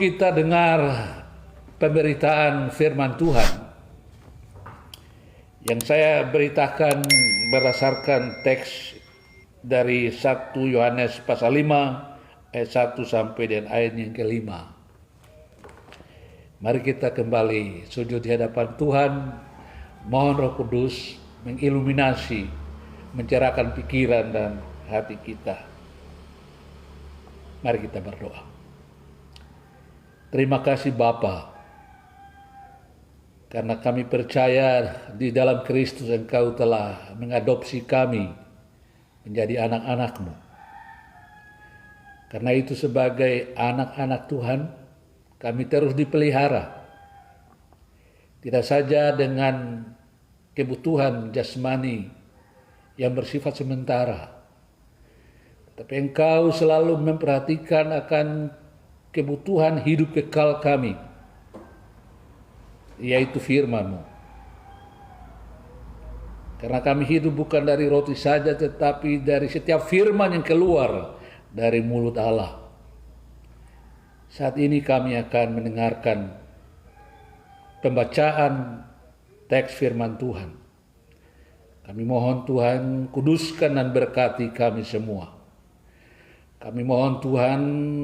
kita dengar pemberitaan firman Tuhan yang saya beritakan berdasarkan teks dari 1 Yohanes pasal 5 ayat 1 sampai dengan ayat yang kelima. Mari kita kembali sujud di hadapan Tuhan, mohon Roh Kudus mengiluminasi, mencerahkan pikiran dan hati kita. Mari kita berdoa. Terima kasih Bapa, karena kami percaya di dalam Kristus Engkau telah mengadopsi kami menjadi anak-anak-Mu. Karena itu sebagai anak-anak Tuhan, kami terus dipelihara. Tidak saja dengan kebutuhan jasmani yang bersifat sementara, tapi Engkau selalu memperhatikan akan kebutuhan hidup kekal kami, yaitu firman-Mu. Karena kami hidup bukan dari roti saja, tetapi dari setiap firman yang keluar dari mulut Allah. Saat ini kami akan mendengarkan pembacaan teks firman Tuhan. Kami mohon Tuhan kuduskan dan berkati kami semua. Kami mohon Tuhan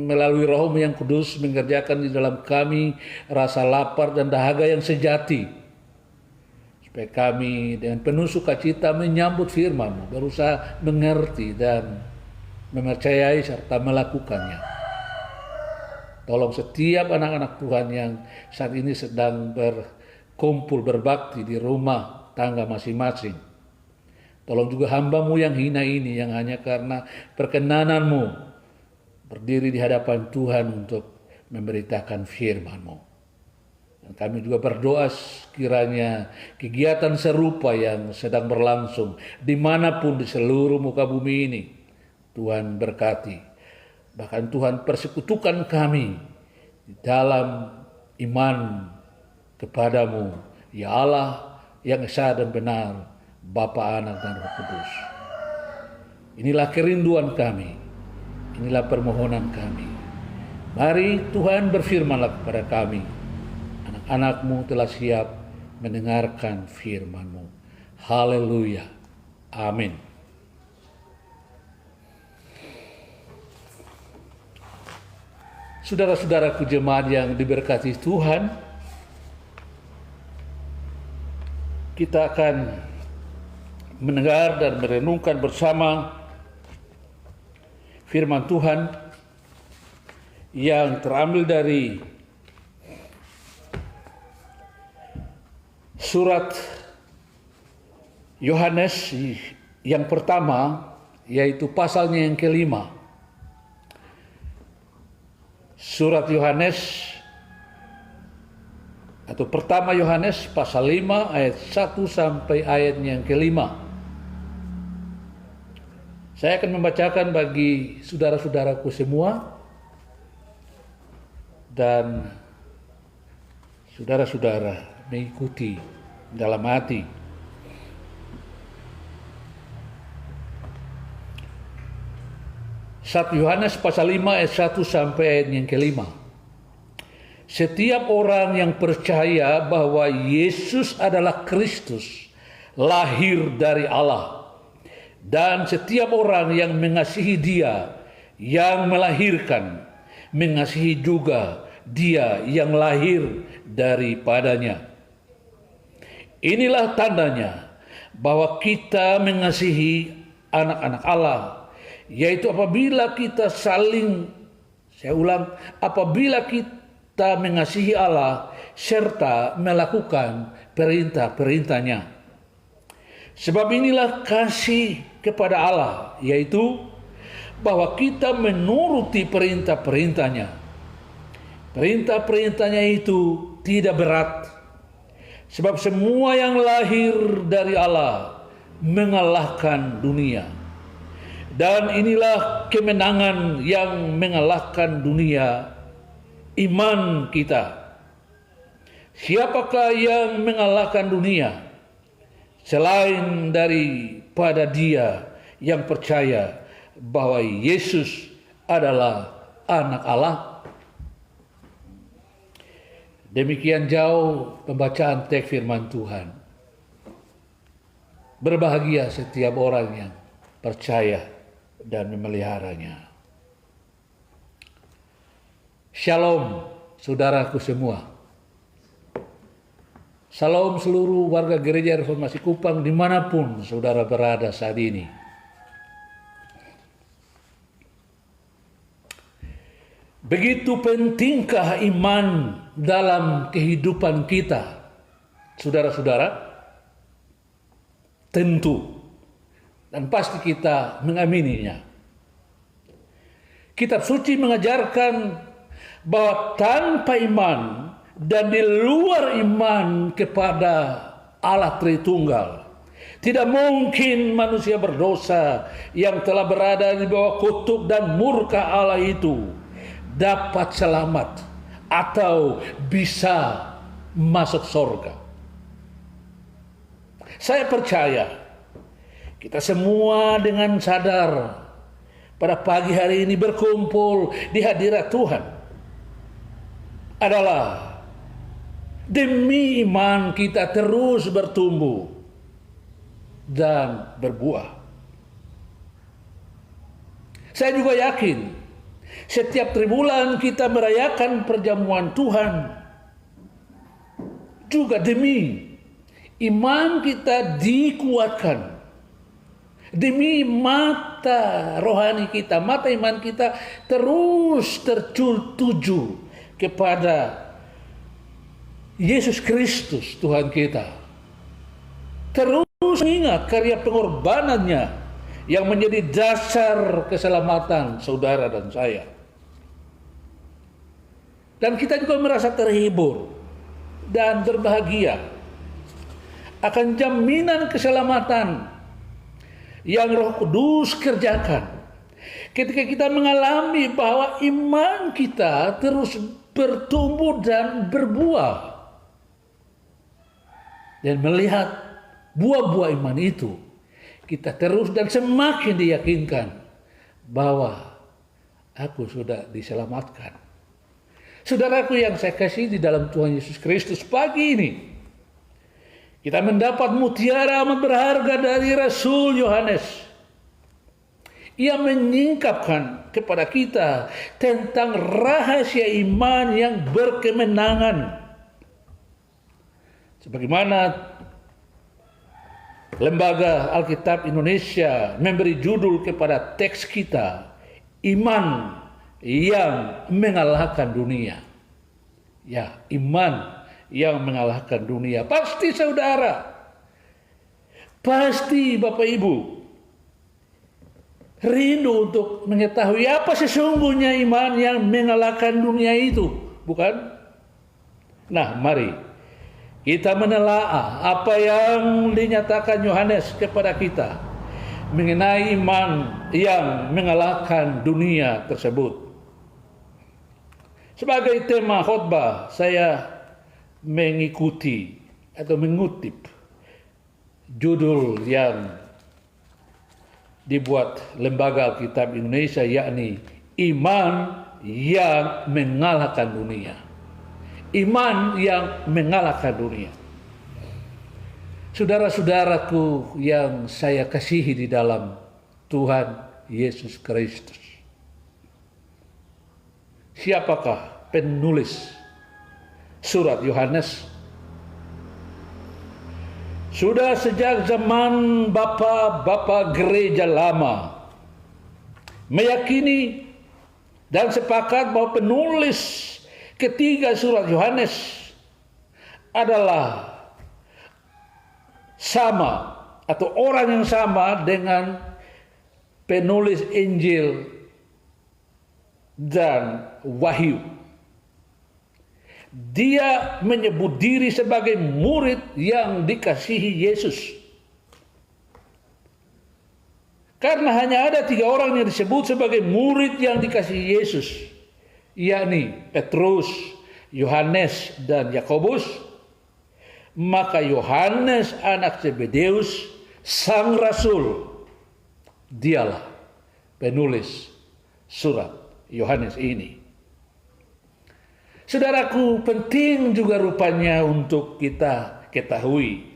melalui Roh-Mu yang kudus mengerjakan di dalam kami rasa lapar dan dahaga yang sejati. Supaya kami dengan penuh sukacita menyambut firman-Mu, berusaha mengerti dan mempercayai serta melakukannya. Tolong setiap anak-anak Tuhan yang saat ini sedang berkumpul berbakti di rumah tangga masing-masing. Tolong juga hamba-Mu yang hina ini, yang hanya karena perkenanan-Mu berdiri di hadapan Tuhan untuk memberitakan firman-Mu. Dan kami juga berdoa kiranya kegiatan serupa yang sedang berlangsung dimanapun di seluruh muka bumi ini, Tuhan berkati. Bahkan Tuhan persekutukan kami di dalam iman kepadamu, ya Allah yang esa dan benar, Bapa, Anak, dan Roh Kudus. Inilah kerinduan kami, inilah permohonan kami. Mari Tuhan berfirmanlah kepada kami. Anak-anak-Mu telah siap mendengarkan firman-Mu. Haleluya. Amin. Saudara-saudaraku jemaat yang diberkati Tuhan, kita akan mendengar dan merenungkan bersama firman Tuhan yang terambil dari surat Yohanes yang pertama, yaitu pasalnya yang kelima. Surat Yohanes atau pertama Yohanes pasal 5 ayat 1 sampai ayatnya yang kelima. Saya akan membacakan bagi saudara-saudaraku semua dan saudara-saudara mengikuti dalam hati. Satu Yohanes pasal 5 ayat 1 sampai ayat yang kelima. Setiap orang yang percaya bahwa Yesus adalah Kristus, lahir dari Allah. Dan setiap orang yang mengasihi Dia yang melahirkan, mengasihi juga Dia yang lahir daripadanya. Inilah tandanya bahwa kita mengasihi anak-anak Allah, yaitu apabila kita apabila kita mengasihi Allah serta melakukan perintah-perintahnya. Sebab inilah kasih kepada Allah, yaitu bahwa kita menuruti perintah-perintahnya. Perintah-perintahnya itu tidak berat, sebab semua yang lahir dari Allah mengalahkan dunia. Dan inilah kemenangan yang mengalahkan dunia, iman kita. Siapakah yang mengalahkan dunia selain daripada dia yang percaya bahwa Yesus adalah anak Allah? Demikian jauh pembacaan teks firman Tuhan. Berbahagia setiap orang yang percaya dan memeliharanya. Shalom, saudaraku semua. Salam seluruh warga Gereja Reformasi Kupang dimanapun saudara berada saat ini. Begitu pentingkah iman dalam kehidupan kita, saudara-saudara? Tentu dan pasti kita mengamininya. Kitab suci mengajarkan bahwa tanpa iman dan di luar iman kepada Allah Tritunggal, tidak mungkin manusia berdosa yang telah berada di bawah kutuk dan murka Allah itu dapat selamat atau bisa masuk surga. Saya percaya kita semua dengan sadar pada pagi hari ini berkumpul di hadirat Tuhan adalah demi iman kita terus bertumbuh dan berbuah. Saya juga yakin setiap tribulan kita merayakan perjamuan Tuhan juga demi iman kita dikuatkan, demi mata rohani kita, mata iman kita terus tertuju kepada Yesus Kristus Tuhan kita. Terus ingat karya pengorbanannya yang menjadi dasar keselamatan saudara dan saya. Dan kita juga merasa terhibur dan berbahagia akan jaminan keselamatan yang Roh Kudus kerjakan ketika kita mengalami bahwa iman kita terus bertumbuh dan berbuah, dan melihat buah-buah iman itu kita terus dan semakin diyakinkan bahwa aku sudah diselamatkan. Saudaraku yang saya kasih di dalam Tuhan Yesus Kristus, pagi ini kita mendapat mutiara amat berharga dari Rasul Yohanes. Ia menyingkapkan kepada kita tentang rahasia iman yang berkemenangan. Sebagaimana Lembaga Alkitab Indonesia memberi judul kepada teks kita, iman yang mengalahkan dunia. Ya, iman yang mengalahkan dunia. Pasti saudara, pasti Bapak Ibu rindu untuk mengetahui apa sesungguhnya iman yang mengalahkan dunia itu, bukan? Nah, mari kita menelaah apa yang dinyatakan Yohanes kepada kita mengenai iman yang mengalahkan dunia tersebut. Sebagai tema khotbah, saya mengikuti atau mengutip judul yang dibuat Lembaga Alkitab Indonesia, yakni iman yang mengalahkan dunia. Iman yang mengalahkan dunia. Saudara-saudaraku yang saya kasihi di dalam Tuhan Yesus Kristus, siapakah penulis surat Yohanes? Sudah sejak zaman bapa-bapa gereja lama meyakini dan sepakat bahwa penulis ketiga surat Yohanes adalah sama atau orang yang sama dengan penulis Injil dan Wahyu. Dia menyebut diri sebagai murid yang dikasihi Yesus. Karena hanya ada 3 orang yang disebut sebagai murid yang dikasihi Yesus, yakni Petrus, Yohanes, dan Yakobus, maka Yohanes anak Zebedeus, sang rasul, dialah penulis surat Yohanes ini. Saudaraku, penting juga rupanya untuk kita ketahui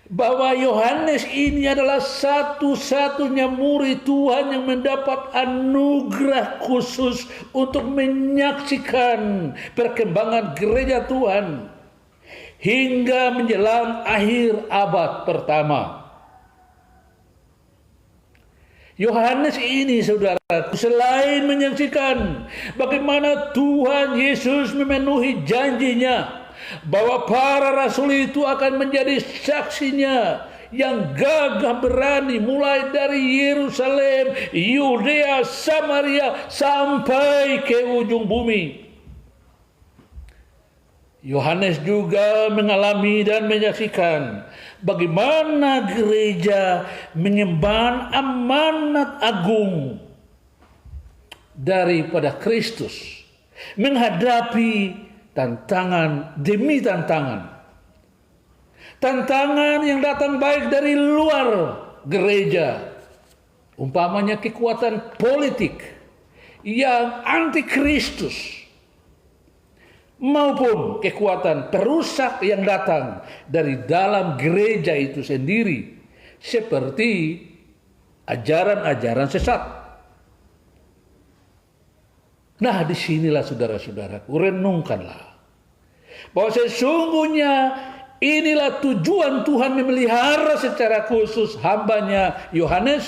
bahwa Yohanes ini adalah satu-satunya murid Tuhan yang mendapat anugerah khusus untuk menyaksikan perkembangan gereja Tuhan hingga menjelang akhir abad pertama. Yohanes ini, saudaraku, selain menyaksikan bagaimana Tuhan Yesus memenuhi janjinya bahwa para rasul itu akan menjadi saksinya yang gagah berani mulai dari Yerusalem, Yudea, Samaria sampai ke ujung bumi. Yohanes juga mengalami dan menyaksikan bagaimana gereja mengemban amanat agung daripada Kristus menghadapi tantangan demi tantangan. Tantangan yang datang baik dari luar gereja, umpamanya kekuatan politik yang anti Kristus, maupun kekuatan perusak yang datang dari dalam gereja itu sendiri, seperti ajaran-ajaran sesat. Nah, disinilah saudara-saudaraku, renungkanlah bahwa sesungguhnya inilah tujuan Tuhan memelihara secara khusus hambanya Yohanes,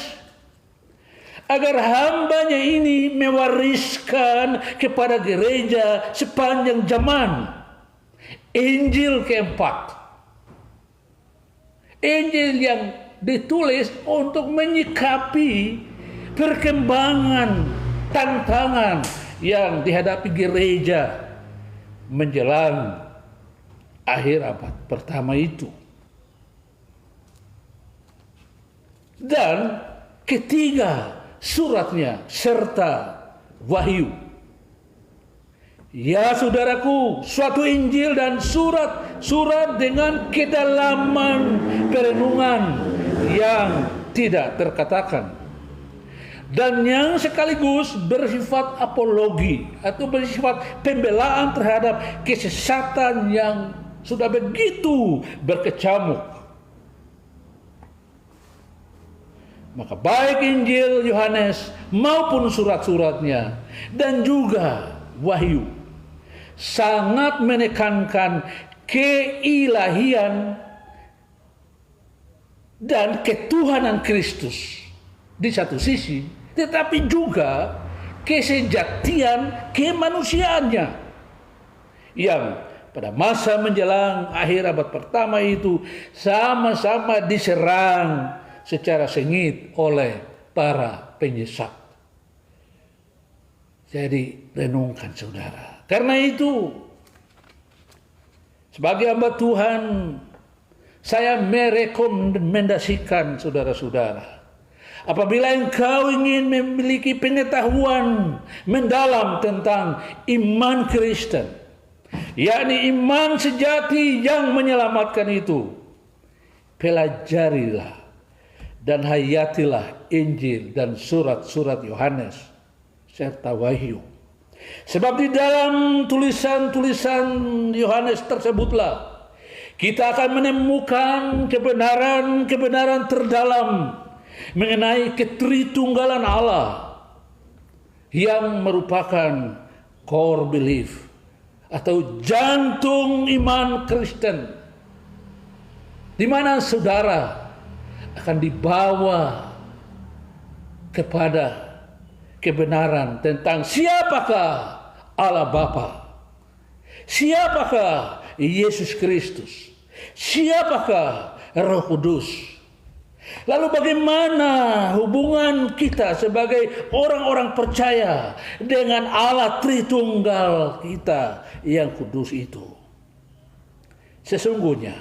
agar hambanya ini mewariskan kepada gereja sepanjang zaman Injil keempat. Injil yang ditulis untuk menyikapi perkembangan tantangan yang dihadapi gereja menjelang akhir abad pertama itu. Dan ketiga suratnya serta Wahyu. Ya saudaraku, suatu Injil dan surat dengan kedalaman perenungan yang tidak terkatakan, dan yang sekaligus bersifat apologi atau bersifat pembelaan terhadap kesesatan yang sudah begitu berkecamuk. Maka baik Injil Yohanes maupun surat-suratnya dan juga Wahyu sangat menekankan keilahian dan ketuhanan Kristus di satu sisi, tetapi juga kesejatian kemanusiaannya yang pada masa menjelang akhir abad pertama itu sama-sama diserang secara sengit oleh para penyesat. Jadi renungkan saudara. Karena itu sebagai hamba Tuhan saya merekomendasikan saudara-saudara, apabila engkau ingin memiliki pengetahuan mendalam tentang iman Kristen, yakni iman sejati yang menyelamatkan itu, pelajarilah dan hayatilah Injil dan surat-surat Yohanes serta Wahyu. Sebab di dalam tulisan-tulisan Yohanes tersebutlah kita akan menemukan kebenaran-kebenaran terdalam mengenai ketritunggalan Allah yang merupakan core belief atau jantung iman Kristen, di mana saudara akan dibawa kepada kebenaran tentang siapakah Allah Bapa, siapakah Yesus Kristus, siapakah Roh Kudus. Lalu bagaimana hubungan kita sebagai orang-orang percaya dengan Allah Tritunggal kita yang kudus itu? Sesungguhnya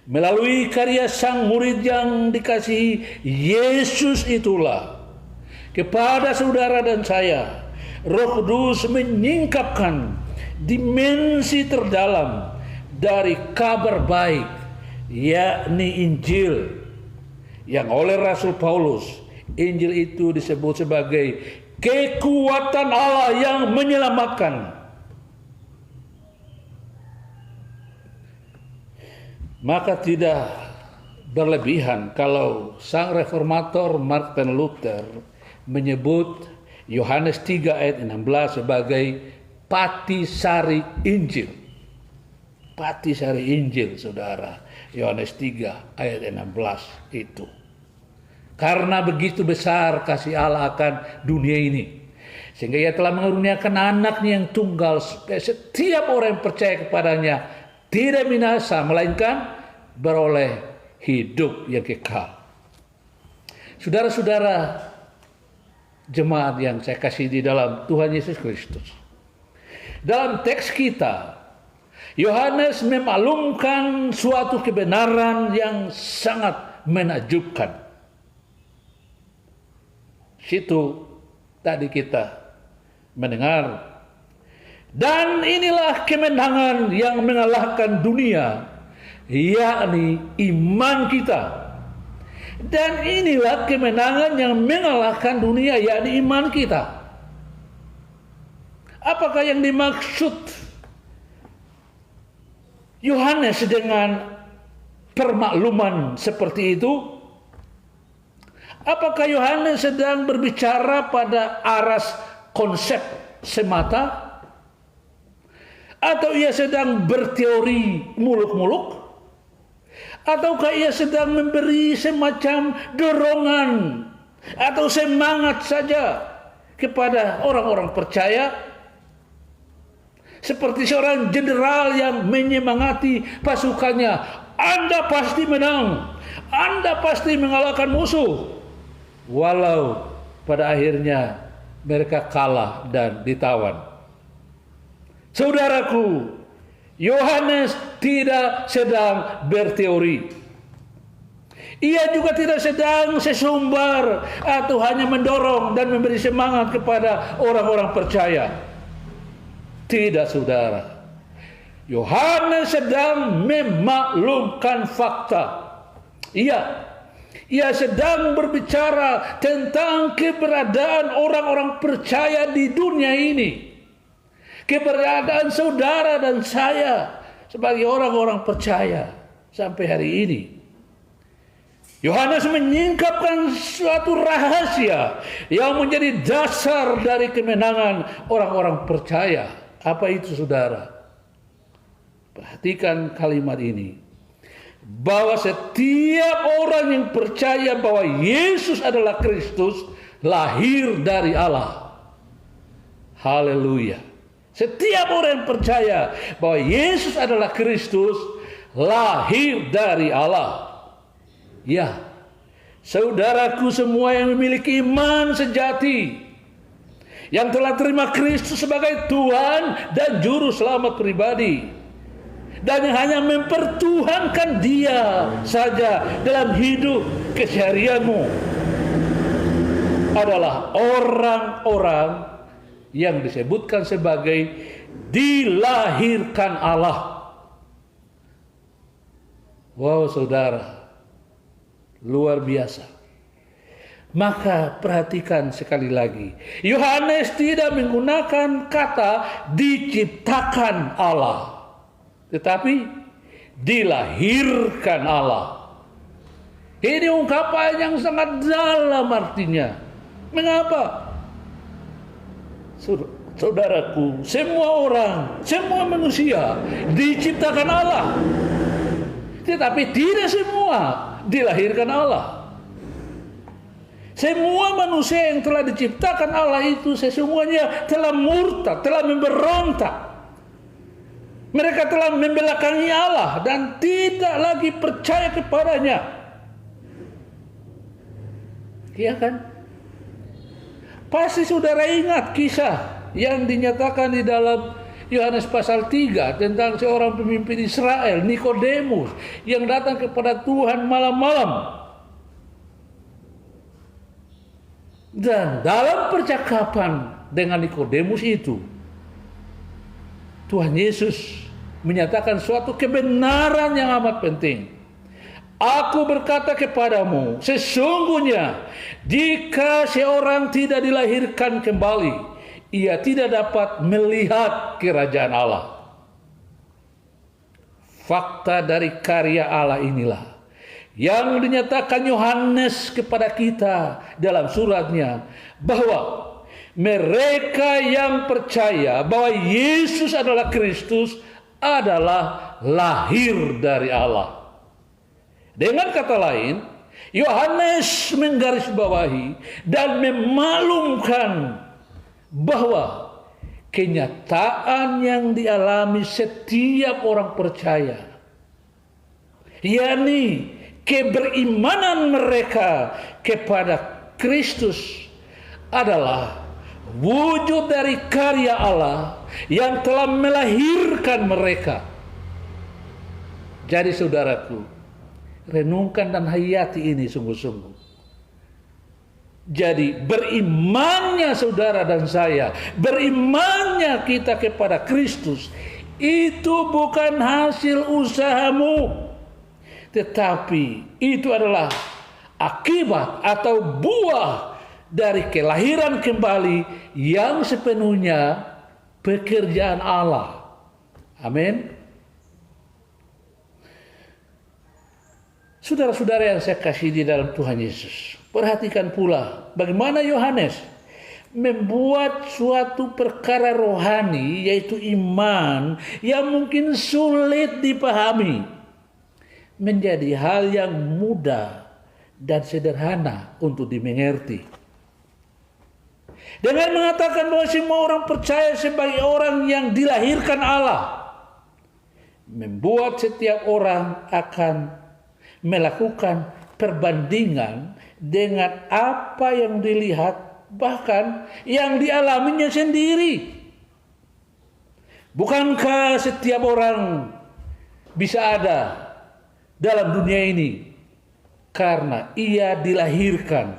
melalui karya sang murid yang dikasihi Yesus itulah kepada saudara dan saya Roh Kudus menyingkapkan dimensi terdalam dari kabar baik, yakni Injil, yang oleh Rasul Paulus, Injil itu disebut sebagai kekuatan Allah yang menyelamatkan. Maka tidak berlebihan kalau sang reformator Martin Luther menyebut Yohanes 3 ayat 16 sebagai patisari Injil. Patisari Injil, saudara. Yohanes 3 ayat 16 itu. Karena begitu besar kasih Allah akan dunia ini, sehingga Ia telah mengaruniakan anaknya yang tunggal, supaya setiap orang yang percaya kepadanya tidak binasa, melainkan beroleh hidup yang kekal. Saudara-saudara jemaat yang saya kasih di dalam Tuhan Yesus Kristus, dalam teks kita, Yohanes memaklumkan suatu kebenaran yang sangat menakjubkan. Situ tadi kita mendengar, dan inilah kemenangan yang mengalahkan dunia, yakni iman kita. Dan inilah kemenangan yang mengalahkan dunia, yakni iman kita. Apakah yang dimaksud Yohanes dengan permakluman seperti itu? Apakah Yohanes sedang berbicara pada aras konsep semata? Atau ia sedang berteori muluk-muluk? Ataukah ia sedang memberi semacam dorongan atau semangat saja kepada orang-orang percaya? Seperti seorang jenderal yang menyemangati pasukannya, Anda pasti menang, Anda pasti mengalahkan musuh. Walau pada akhirnya mereka kalah dan ditawan. Saudaraku, Yohanes tidak sedang berteori. Ia juga tidak sedang sesumbar atau hanya mendorong dan memberi semangat kepada orang-orang percaya. Tidak, saudara. Yohanes sedang memaklumkan fakta. Ia sedang berbicara tentang keberadaan orang-orang percaya di dunia ini. Keberadaan saudara dan saya sebagai orang-orang percaya sampai hari ini. Yohanes menyingkapkan suatu rahasia yang menjadi dasar dari kemenangan orang-orang percaya. Apa itu, saudara? Perhatikan kalimat ini. Bahwa setiap orang yang percaya bahwa Yesus adalah Kristus lahir dari Allah. Haleluya. Setiap orang yang percaya bahwa Yesus adalah Kristus lahir dari Allah. Ya, saudaraku semua yang memiliki iman sejati, yang telah terima Kristus sebagai Tuhan dan Juru Selamat pribadi, dan yang hanya mempertuhankan Dia saja dalam hidup keseharianmu, adalah orang-orang yang disebutkan sebagai dilahirkan Allah. Wow, saudara, luar biasa. Maka perhatikan sekali lagi, Yohanes tidak menggunakan kata diciptakan Allah, tetapi dilahirkan Allah. Ini ungkapan yang sangat dalam artinya. Mengapa? Saudaraku, semua orang, semua manusia diciptakan Allah, tetapi tidak semua dilahirkan Allah. Semua manusia yang telah diciptakan Allah itu sesungguhnya telah murtad, telah memberontak. Mereka telah membelakangi Allah dan tidak lagi percaya kepadanya. Iya kan? Pasti saudara ingat kisah yang dinyatakan di dalam Yohanes pasal 3 tentang seorang pemimpin Israel, Nikodemus, yang datang kepada Tuhan malam-malam. Dan dalam percakapan dengan Nikodemus itu, Tuhan Yesus menyatakan suatu kebenaran yang amat penting. Aku berkata kepadamu, sesungguhnya jika seorang tidak dilahirkan kembali, ia tidak dapat melihat kerajaan Allah. fakta dari karya Allah inilah yang dinyatakan Yohanes kepada kita dalam suratnya, bahwa mereka yang percaya bahwa Yesus adalah Kristus adalah lahir dari Allah. Dengan kata lain, Yohanes menggarisbawahi dan memaklumkan bahwa kenyataan yang dialami setiap orang percaya, yakni keberimanan mereka kepada Kristus, adalah wujud dari karya Allah yang telah melahirkan mereka. Jadi saudaraku, renungkan dan hayati ini sungguh-sungguh. Jadi berimannya saudara dan saya, berimannya kita kepada Kristus, itu bukan hasil usahamu, tetapi itu adalah akibat atau buah dari kelahiran kembali yang sepenuhnya pekerjaan Allah. Amin. Saudara-saudara yang saya kasih di dalam Tuhan Yesus, perhatikan pula bagaimana Yohanes membuat suatu perkara rohani, yaitu iman, yang mungkin sulit dipahami menjadi hal yang mudah dan sederhana untuk dimengerti. Dengan mengatakan bahwa semua orang percaya sebagai orang yang dilahirkan Allah, membuat setiap orang akan melakukan perbandingan dengan apa yang dilihat, bahkan yang dialaminya sendiri. Bukankah setiap orang bisa ada dalam dunia ini karena ia dilahirkan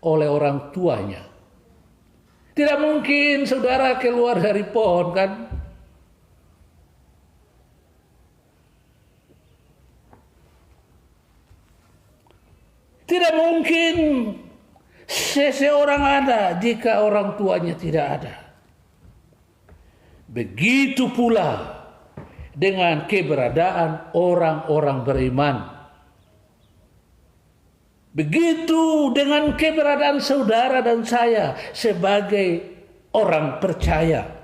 oleh orang tuanya? Tidak mungkin saudara keluar dari pohon, kan? Tidak mungkin seseorang ada jika orang tuanya tidak ada. Begitu pula dengan keberadaan orang-orang beriman. Begitu dengan keberadaan saudara dan saya sebagai orang percaya.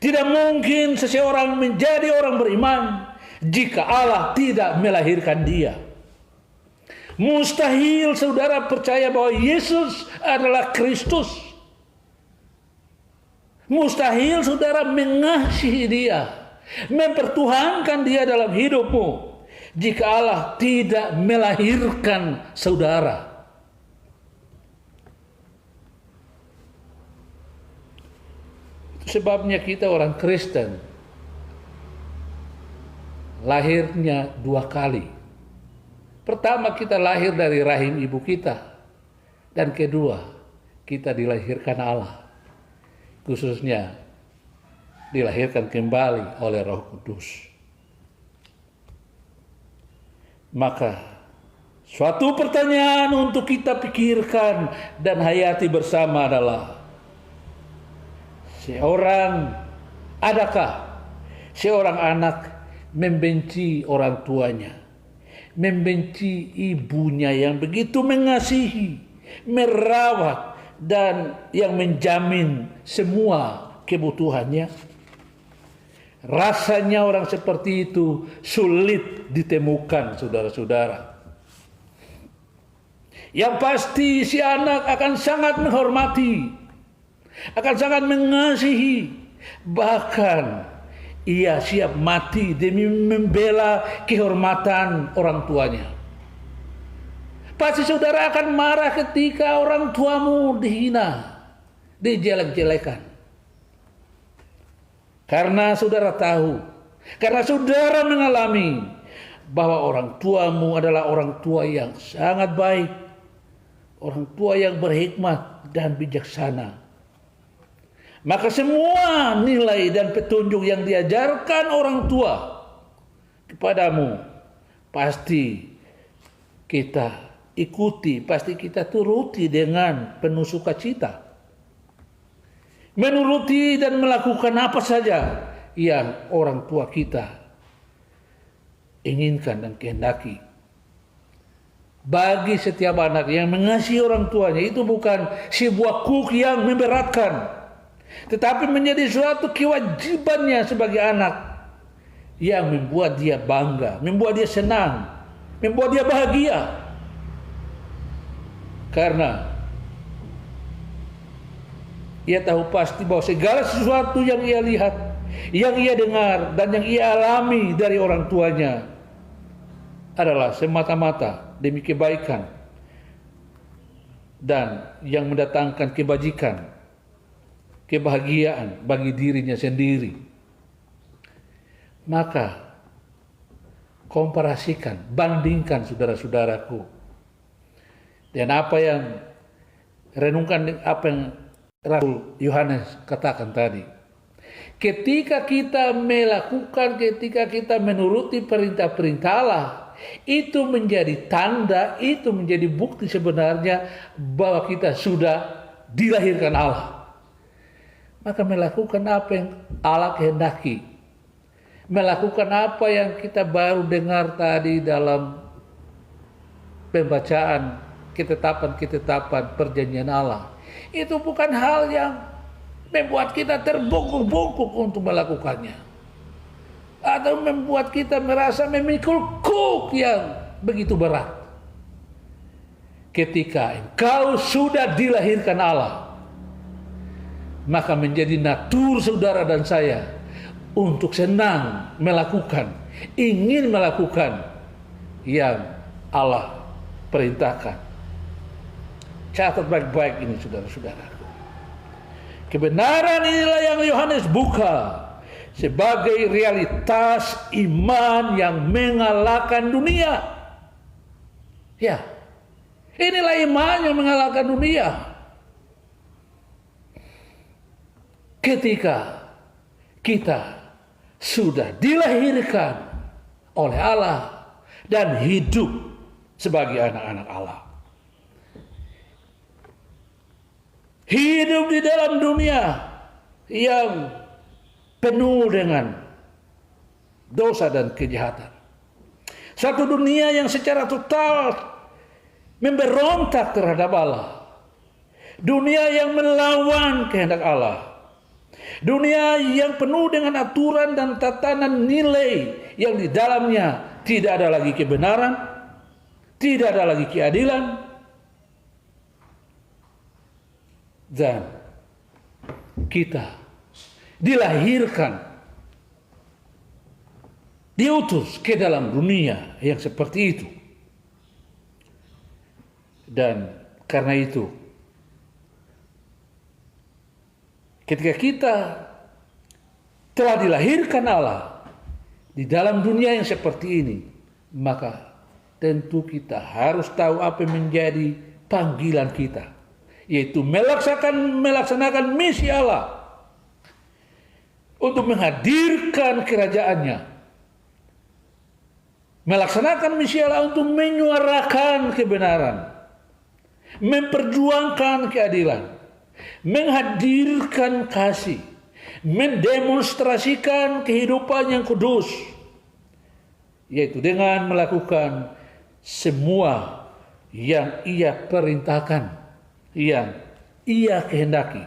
Tidak mungkin seseorang menjadi orang beriman jika Allah tidak melahirkan dia. Mustahil saudara percaya bahwa Yesus adalah Kristus. Mustahil saudara mengasihi dia, mempertuhankan dia dalam hidupmu, jika Allah tidak melahirkan saudara. Itu sebabnya kita orang Kristen lahirnya dua kali. Pertama, kita lahir dari rahim ibu kita. Dan kedua, kita dilahirkan Allah. Khususnya dilahirkan kembali oleh Roh Kudus. Maka suatu pertanyaan untuk kita pikirkan dan hayati bersama adalah, adakah seorang anak membenci orang tuanya, membenci ibunya yang begitu mengasihi, merawat, dan yang menjamin semua kebutuhannya? Rasanya orang seperti itu sulit ditemukan, saudara-saudara. Yang pasti si anak akan sangat menghormati, akan sangat mengasihi, bahkan ia siap mati demi membela kehormatan orang tuanya. Pasti saudara akan marah ketika orang tuamu dihina, dijelek-jelekan. Karena saudara tahu, karena saudara mengalami bahwa orang tuamu adalah orang tua yang sangat baik, orang tua yang berhikmat dan bijaksana. Maka semua nilai dan petunjuk yang diajarkan orang tua kepadamu pasti kita ikuti, pasti kita turuti dengan penuh sukacita. Menuruti dan melakukan apa saja yang orang tua kita inginkan dan kehendaki. Bagi setiap anak yang mengasihi orang tuanya, itu bukan sebuah kuk yang memberatkan, tetapi menjadi suatu kewajibannya sebagai anak yang membuat dia bangga, membuat dia senang, membuat dia bahagia. Karena ia tahu pasti bahwa segala sesuatu yang ia lihat, yang ia dengar, dan yang ia alami dari orang tuanya adalah semata-mata demi kebaikan dan yang mendatangkan kebajikan, kebahagiaan bagi dirinya sendiri. Maka komparasikan, bandingkan saudara-saudaraku, dan apa yang renungkan apa yang Rasul Yohanes katakan tadi. Ketika kita melakukan, ketika kita menuruti perintah-perintah Allah, itu menjadi tanda, itu menjadi bukti sebenarnya bahwa kita sudah dilahirkan Allah. Maka melakukan apa yang Allah kehendaki, melakukan apa yang kita baru dengar tadi dalam pembacaan ketetapan-ketetapan perjanjian Allah, itu bukan hal yang membuat kita terbungkuk-bungkuk untuk melakukannya, atau membuat kita merasa memikul kuk yang begitu berat. Ketika engkau sudah dilahirkan Allah, maka menjadi natur saudara dan saya untuk senang melakukan, ingin melakukan yang Allah perintahkan. Catat baik-baik ini saudara-saudaraku. Kebenaran inilah yang Yohanes buka sebagai realitas iman yang mengalahkan dunia. Ya, inilah iman yang mengalahkan dunia. Ketika kita sudah dilahirkan oleh Allah dan hidup sebagai anak-anak Allah. Hidup di dalam dunia yang penuh dengan dosa dan kejahatan. Satu dunia yang secara total memberontak terhadap Allah. Dunia yang melawan kehendak Allah. Dunia yang penuh dengan aturan dan tatanan nilai yang di dalamnya tidak ada lagi kebenaran, tidak ada lagi keadilan. Dan kita dilahirkan, diutus ke dalam dunia yang seperti itu. Dan karena itu, ketika kita telah dilahirkan Allah di dalam dunia yang seperti ini, maka tentu kita harus tahu apa yang menjadi panggilan kita, yaitu melaksanakan misi Allah untuk menghadirkan kerajaannya, melaksanakan misi Allah untuk menyuarakan kebenaran, memperjuangkan keadilan, menghadirkan kasih, mendemonstrasikan kehidupan yang kudus, yaitu dengan melakukan semua yang ia perintahkan, yang ia kehendaki.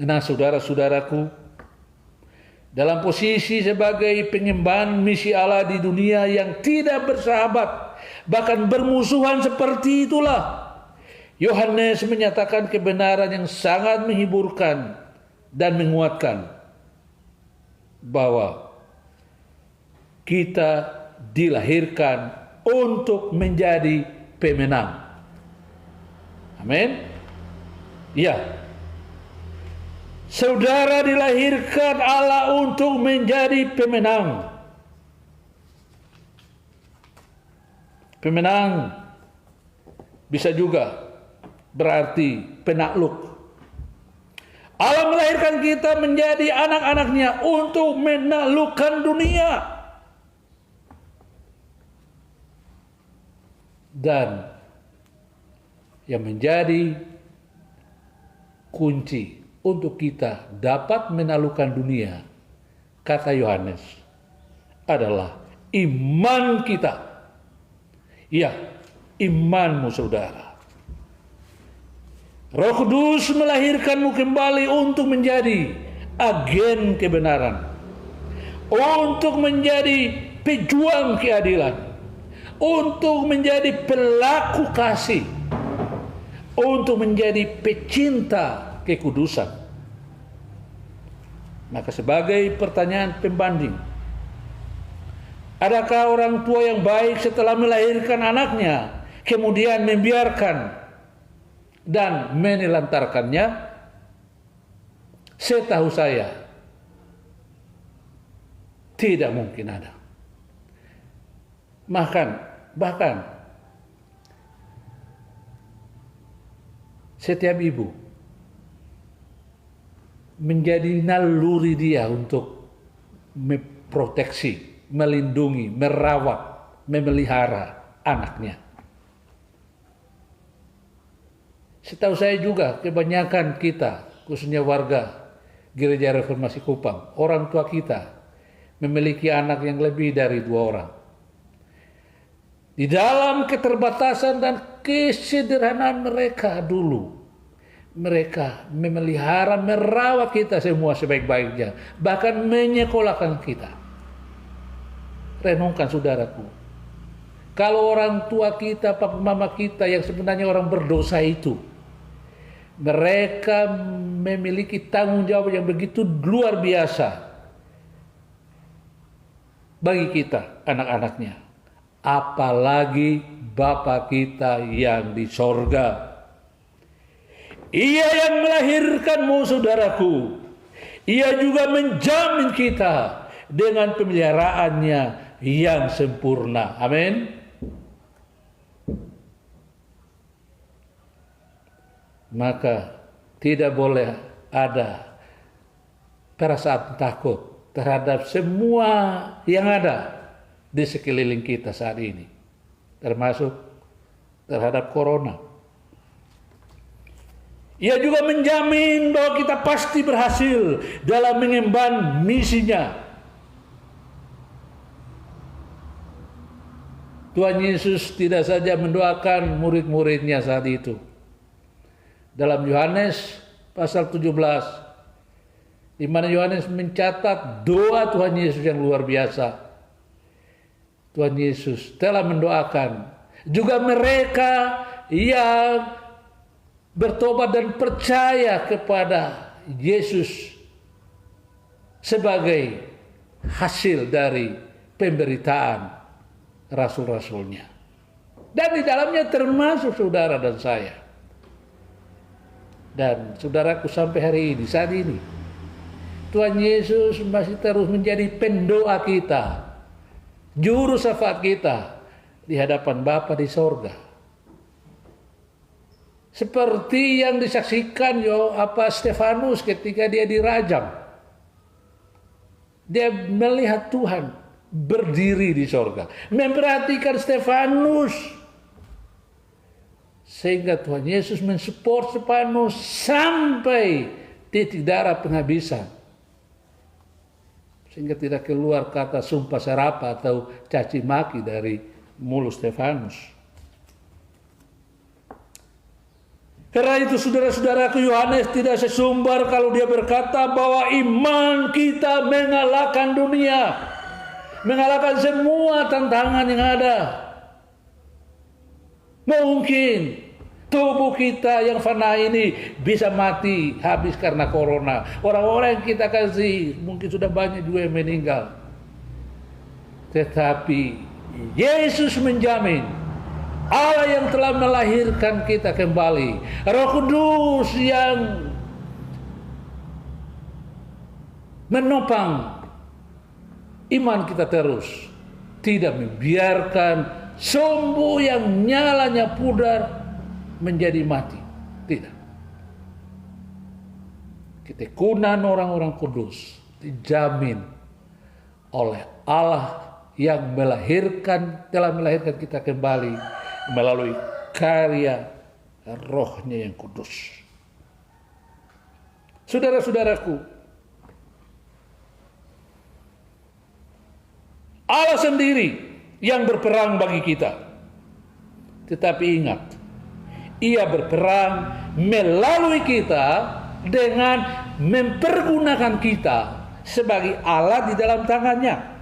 Nah, saudara-saudaraku, dalam posisi sebagai pengemban misi Allah di dunia yang tidak bersahabat, bahkan bermusuhan seperti itulah, Yohanes menyatakan kebenaran yang sangat menghiburkan dan menguatkan, bahwa kita dilahirkan untuk menjadi pemenang. Amin. Ya. Saudara dilahirkan Allah untuk menjadi pemenang. Pemenang bisa juga berarti penakluk. Allah melahirkan kita menjadi anak-anaknya untuk menaklukkan dunia. Dan yang menjadi kunci untuk kita dapat menaklukkan dunia, kata Yohanes, adalah iman kita. Ya, imanmu saudara. Roh Kudus melahirkanmu kembali untuk menjadi agen kebenaran, untuk menjadi pejuang keadilan, untuk menjadi pelaku kasih, untuk menjadi pecinta kekudusan. Maka sebagai pertanyaan pembanding, adakah orang tua yang baik setelah melahirkan anaknya kemudian membiarkan dan menelantarkannya? Setahu saya tidak mungkin ada. Bahkan setiap ibu menjadi naluri dia untuk memproteksi, melindungi, merawat, memelihara anaknya. Setahu saya juga kebanyakan kita, khususnya warga Gereja Reformasi Kupang, orang tua kita memiliki anak yang lebih dari 2 orang. Di dalam keterbatasan dan kesederhanaan mereka dulu, mereka memelihara, merawat kita semua sebaik-baiknya, bahkan menyekolahkan kita. Renungkan saudaraku, kalau orang tua kita, papa mama kita yang sebenarnya orang berdosa itu, mereka memiliki tanggung jawab yang begitu luar biasa bagi kita, anak-anaknya. Apalagi Bapa kita yang di sorga. Ia yang melahirkanmu saudaraku. Ia juga menjamin kita dengan pemeliharaannya yang sempurna. Amin. Maka tidak boleh ada perasaan takut terhadap semua yang ada di sekeliling kita saat ini, termasuk terhadap corona. Ia juga menjamin bahwa kita pasti berhasil dalam mengemban misinya. Tuhan Yesus tidak saja mendoakan murid-muridnya saat itu. Dalam Yohanes pasal 17, di mana Yohanes mencatat doa Tuhan Yesus yang luar biasa. Tuhan Yesus telah mendoakan juga mereka yang bertobat dan percaya kepada Yesus sebagai hasil dari pemberitaan rasul-rasulnya. Dan di dalamnya termasuk saudara dan saya. Dan saudaraku sampai hari ini, saat ini, Tuhan Yesus masih terus menjadi pendoa kita, juru syafaat kita di hadapan Bapa di sorga. Seperti yang disaksikan Stefanus ketika dia dirajam. Dia melihat Tuhan berdiri di sorga, memperhatikan Stefanus. Sehingga Tuhan Yesus mensupport Stefanus sampai titik darah penghabisan. Sehingga tidak keluar kata sumpah serapah atau caci maki dari mulut Stefanus. Karena itu saudara-saudaraku, Yohanes tidak sesumbar kalau dia berkata bahwa iman kita mengalahkan dunia. Mengalahkan semua tantangan yang ada. Mungkin tubuh kita yang fana ini bisa mati habis karena corona. Orang-orang yang kita kasih mungkin sudah banyak juga yang meninggal. Tetapi Yesus menjamin, Allah yang telah melahirkan kita kembali, Roh Kudus yang menopang iman kita terus, tidak membiarkan sumbu yang nyalanya pudar menjadi mati. Tidak. Ketekunan orang-orang kudus dijamin oleh Allah yang telah melahirkan kita kembali melalui karya Roh-Nya yang kudus. Saudara-saudaraku, Allah sendiri yang berperang bagi kita. Tetapi ingat, Ia berperang melalui kita dengan mempergunakan kita sebagai alat di dalam tangannya.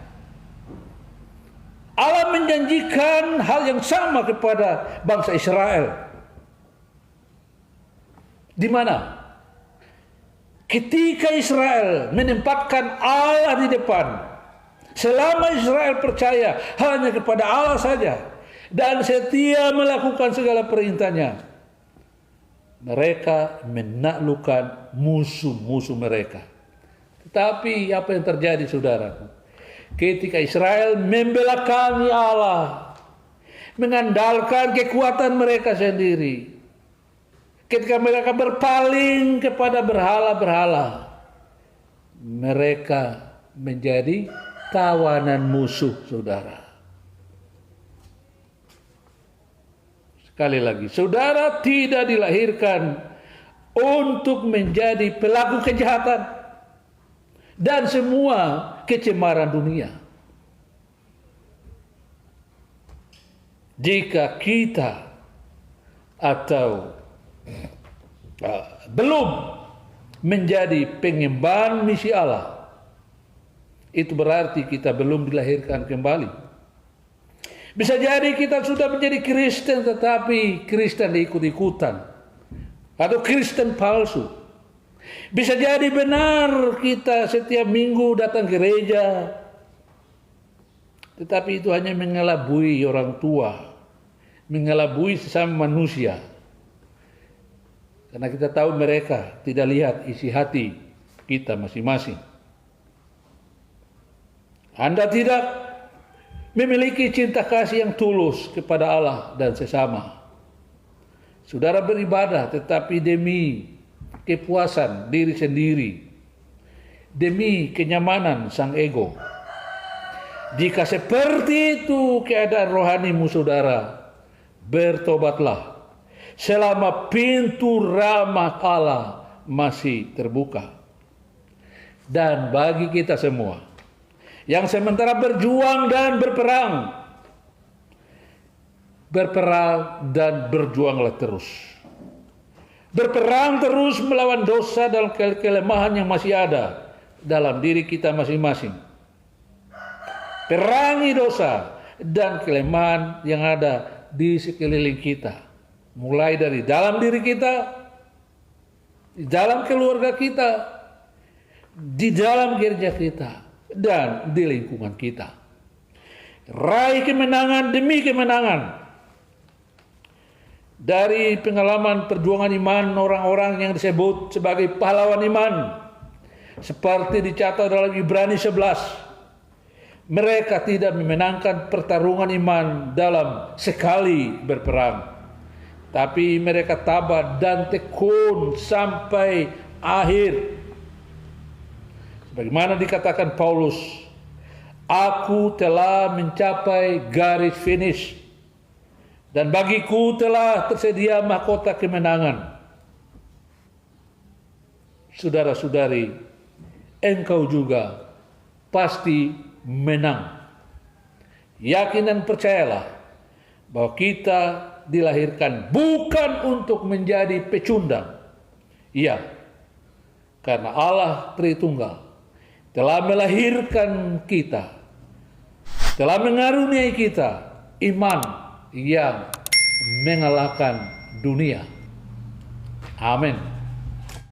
Allah menjanjikan hal yang sama kepada bangsa Israel. Di mana? Ketika Israel menempatkan Allah di depan, selama Israel percaya hanya kepada Allah saja dan setia melakukan segala perintahnya, mereka menaklukkan musuh-musuh mereka. Tetapi apa yang terjadi, saudaraku? Ketika Israel membelakangi Allah, mengandalkan kekuatan mereka sendiri, ketika mereka berpaling kepada berhala-berhala, mereka menjadi tawanan musuh, saudara. Sekali lagi, saudara tidak dilahirkan untuk menjadi pelaku kejahatan dan semua kecemaran dunia. Jika kita atau belum menjadi pengemban misi Allah, itu berarti kita belum dilahirkan kembali. Bisa jadi kita sudah menjadi Kristen, tetapi Kristen ikut-ikutan atau Kristen palsu. Bisa jadi benar kita setiap minggu datang ke gereja, tetapi itu hanya mengelabui orang tua, mengelabui sesama manusia. Karena kita tahu mereka tidak lihat isi hati kita masing-masing. Anda tidak memiliki cinta kasih yang tulus kepada Allah dan sesama. Saudara beribadah tetapi demi kepuasan diri sendiri, demi kenyamanan sang ego. Jika seperti itu keadaan rohanimu, saudara, bertobatlah selama pintu rahmat Allah masih terbuka. Dan bagi kita semua yang sementara berjuang dan berperang dan berjuanglah terus. Berperang terus melawan dosa dan kelemahan yang masih ada dalam diri kita masing-masing. Perangi dosa dan kelemahan yang ada di sekeliling kita. Mulai dari dalam diri kita, di dalam keluarga kita, di dalam gereja kita, dan di lingkungan kita. Raih kemenangan demi kemenangan. Dari pengalaman perjuangan iman orang-orang yang disebut sebagai pahlawan iman, seperti dicatat dalam Ibrani 11, mereka tidak memenangkan pertarungan iman dalam sekali berperang, tapi mereka tabah dan tekun sampai akhir. Bagaimana dikatakan Paulus, aku telah mencapai garis finish dan bagiku telah tersedia mahkota kemenangan. Saudara-saudari, engkau juga pasti menang. Yakin dan percayalah bahwa kita dilahirkan bukan untuk menjadi pecundang. Iya, karena Allah Tritunggal telah melahirkan kita, telah mengaruniai kita iman yang mengalahkan dunia. Amin.